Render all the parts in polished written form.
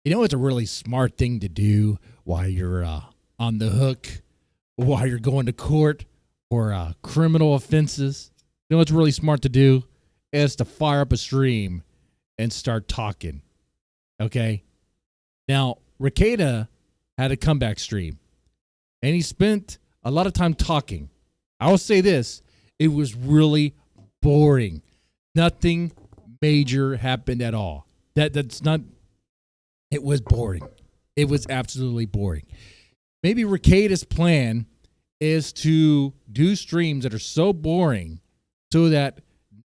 You know, it's a really smart thing to do while you're on the hook, while you're going to court for criminal offenses. You know, what's really smart to do is to fire up a stream and start talking. Okay. Now, Rekieta had a comeback stream, and he spent a lot of time talking. I will say this: it was really boring. Nothing major happened at all. That's not. It was boring. It was absolutely boring. Maybe Rekieta's plan is to do streams that are so boring so that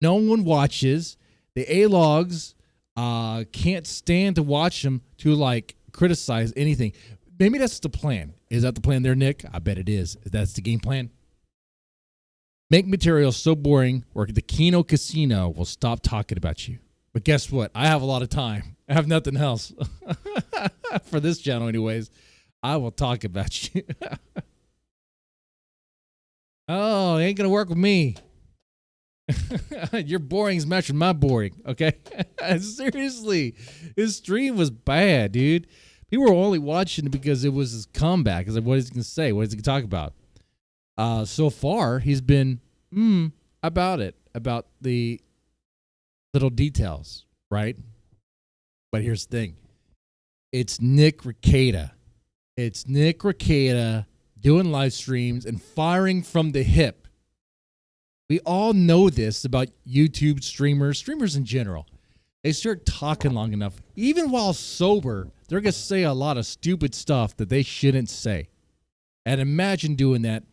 no one watches. The A-logs can't stand to watch them to like criticize anything. Maybe that's the plan. Is that the plan there, Nick? I bet it is. That's the game plan. Make material so boring where the Kino Casino will stop talking about you. But guess what? I have a lot of time. I have nothing else for this channel anyways. I will talk about you. Oh, it ain't going to work with me. Your boring's matching my boring, okay? Seriously, his stream was bad, dude. People were only watching it because it was his comeback. It's like, what is he going to say? What is he going to talk about? So far, he's been about the little details, right? But here's the thing. It's Nick Rekieta. It's Nick Rekieta doing live streams and firing from the hip. We all know this about YouTube streamers in general. They start talking long enough, even while sober, they're going to say a lot of stupid stuff that they shouldn't say. And imagine doing that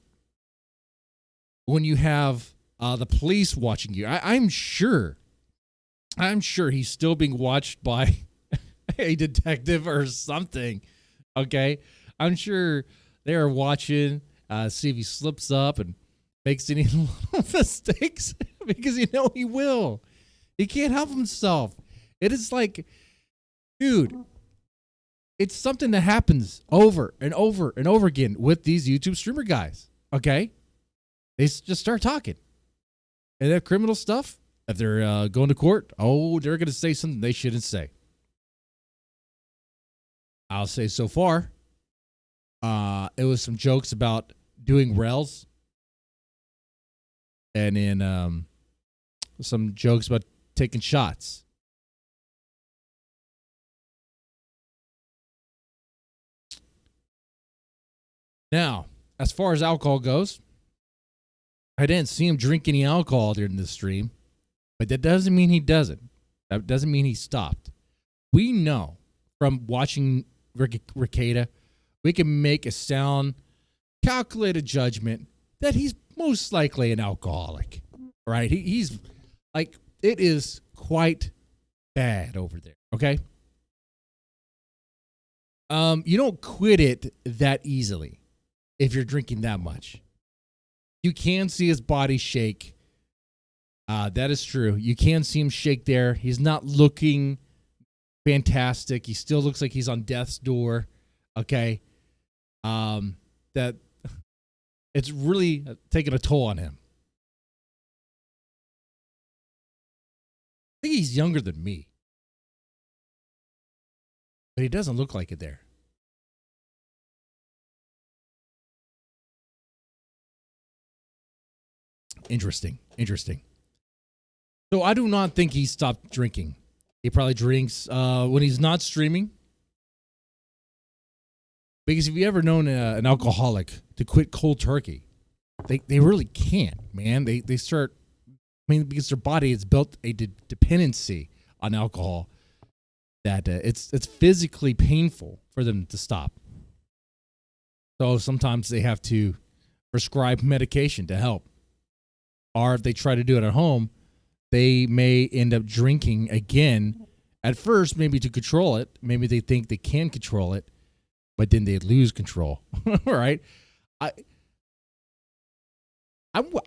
when you have the police watching you. I'm sure he's still being watched by a detective or something. Okay, I'm sure they are watching, see if he slips up and makes any little mistakes because you know he will. He can't help himself. It is like, dude, it's something that happens over and over and over again with these YouTube streamer guys. Okay, they just start talking, and that criminal stuff. If they're going to court, they're going to say something they shouldn't say. I'll say so far, it was some jokes about doing rails, and then some jokes about taking shots. Now, as far as alcohol goes, I didn't see him drink any alcohol during the stream, but that doesn't mean he doesn't. That doesn't mean he stopped. We know from watching Rekieta, we can make a sound, calculated judgment that he's most likely an alcoholic, right? He's like, it is quite bad over there, okay? You don't quit it that easily if you're drinking that much. You can see his body shake. That is true. You can see him shake there. He's not looking fantastic. He still looks like he's on death's door. Okay. That it's really taking a toll on him. I think he's younger than me, but he doesn't look like it there. Interesting. So I do not think he stopped drinking. He probably drinks when he's not streaming. Because if you ever known an alcoholic to quit cold turkey, they really can't, man. They start, because their body has built a dependency on alcohol that it's physically painful for them to stop. So sometimes they have to prescribe medication to help. Or if they try to do it at home, they may end up drinking again. At first, maybe to control it. Maybe they think they can control it, but then they lose control. Right? I'm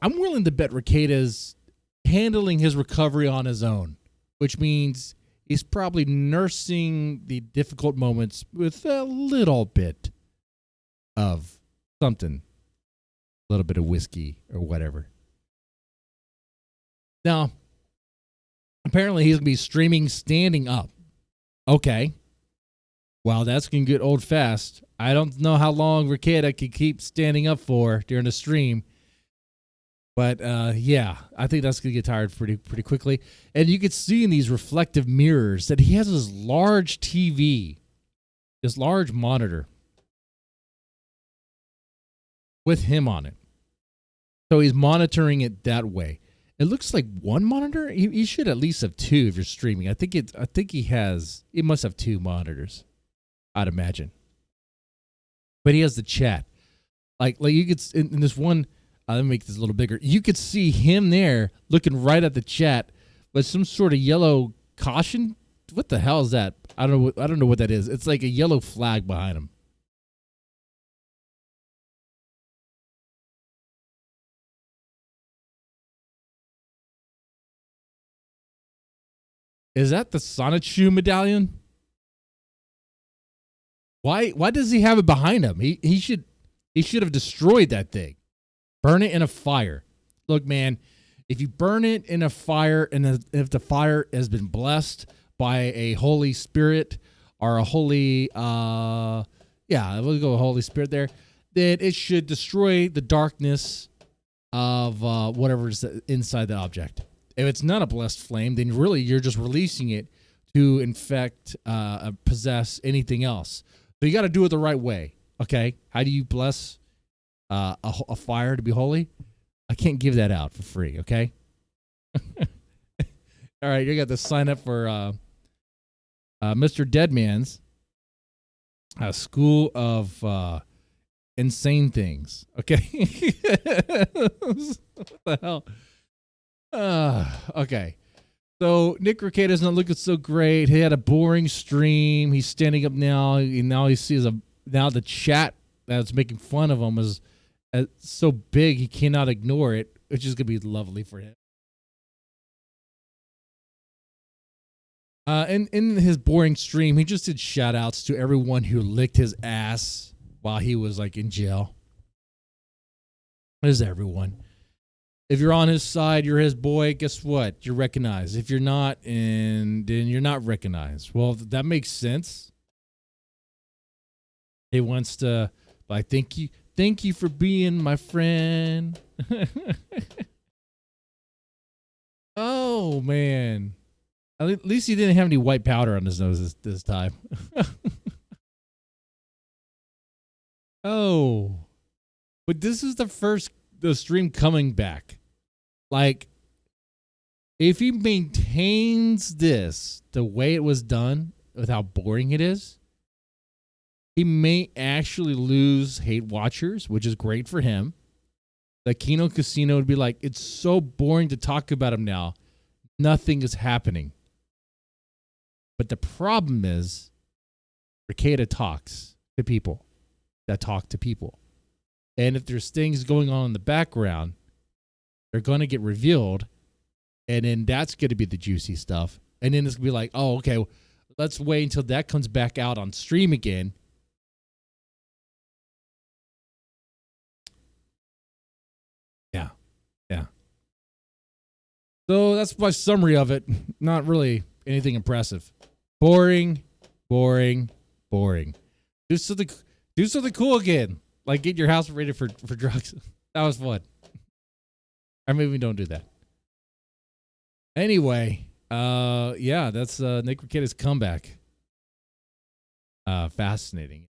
willing to bet Rekieta's handling his recovery on his own, which means he's probably nursing the difficult moments with a little bit of something, a little bit of whiskey or whatever. Now, apparently he's going to be streaming standing up. Okay. Wow, that's gonna get old fast. I don't know how long Rekieta can keep standing up for during the stream, but yeah, I think that's gonna get tired pretty quickly. And you could see in these reflective mirrors that he has this large TV, this large monitor with him on it. So he's monitoring it that way. It looks like one monitor. He should at least have two if you're streaming. I think he must have two monitors, I'd imagine. But he has the chat. Like you could in this one. Let me make this a little bigger. You could see him there looking right at the chat with some sort of yellow caution. What the hell is that? I don't know what that is. It's like a yellow flag behind him. Is that the Sonichu medallion? Why does he have it behind him? He should have destroyed that thing. Burn it in a fire. Look, man, if you burn it in a fire and if the fire has been blessed by a Holy Spirit or a holy we'll go Holy Spirit there, then it should destroy the darkness of whatever is inside the object. If it's not a blessed flame, then really you're just releasing it to infect, possess anything else. So you got to do it the right way. Okay, how do you bless a fire to be holy? I can't give that out for free. Okay. All right, you got to sign up for Mr. Deadman's School of Insane Things. Okay. What the hell? Okay. So Nick Rekieta's not looking so great. He had a boring stream. He's standing up now. Now he sees now the chat that's making fun of him is so big he cannot ignore it, which is gonna be lovely for him. And in his boring stream, he just did shout outs to everyone who licked his ass while he was like in jail. There's everyone. If you're on his side, you're his boy, guess what? You're recognized. If you're not, then you're not recognized. Well, that makes sense. He wants to, like, thank you for being my friend. Oh, man. At least he didn't have any white powder on his nose this time. Oh. But this is the stream coming back. Like, if he maintains this the way it was done, with how boring it is, he may actually lose hate watchers, which is great for him. The Kino Casino would be like, it's so boring to talk about him now. Nothing is happening. But the problem is, Rekieta talks to people that talk to people. And if there's things going on in the background, they're going to get revealed. And then that's going to be the juicy stuff. And then it's going to be like, oh, okay, let's wait until that comes back out on stream again. Yeah. So that's my summary of it. Not really anything impressive. Boring. Do something cool again. Like get your house rated for drugs. That was fun. Or maybe we don't do that. Anyway, that's Nick Rekieta's comeback. Fascinating.